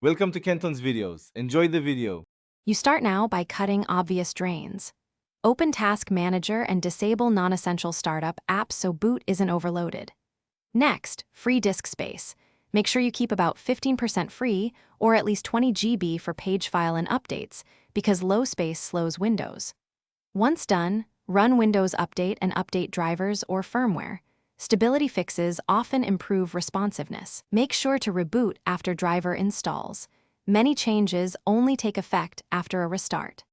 Welcome to Kenton's videos. Enjoy the video. You start now by cutting obvious drains. Open Task Manager and disable non-essential startup apps so boot isn't overloaded. Next, free disk space. Make sure you keep about 15% free or at least 20 GB for page file and updates because low space slows Windows. Once done, run Windows Update and update drivers or firmware. Stability fixes often improve responsiveness. Make sure to reboot after driver installs. Many changes only take effect after a restart.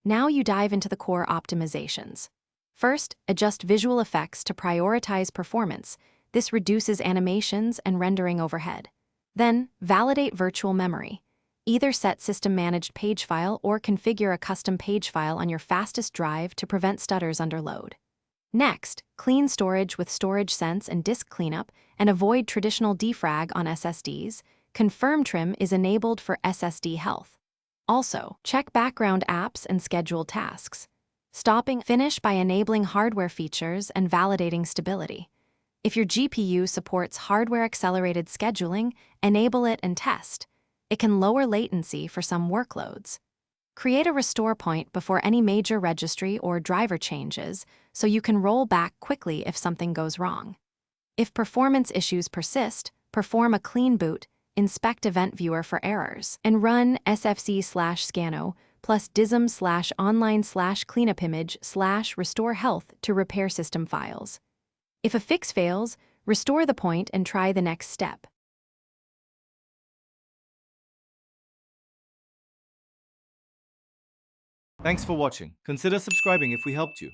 Now you dive into the core optimizations. First, adjust visual effects to prioritize performance. This reduces animations and rendering overhead. Then, validate virtual memory. Either set system-managed page file or configure a custom page file on your fastest drive to prevent stutters under load. Next, clean storage with storage sense and disk cleanup and avoid traditional defrag on SSDs. Confirm trim is enabled for SSD health. Also, check background apps and scheduled tasks. Finish by enabling hardware features and validating stability. If your GPU supports hardware-accelerated scheduling, enable it and test. It can lower latency for some workloads. Create a restore point before any major registry or driver changes so you can roll back quickly if something goes wrong. If performance issues persist, perform a clean boot, inspect Event Viewer for errors, and run sfc/scano plus dism/online/cleanupimage/restore health to repair system files. If a fix fails, restore the point and try the next step. Thanks for watching. Consider subscribing if we helped you.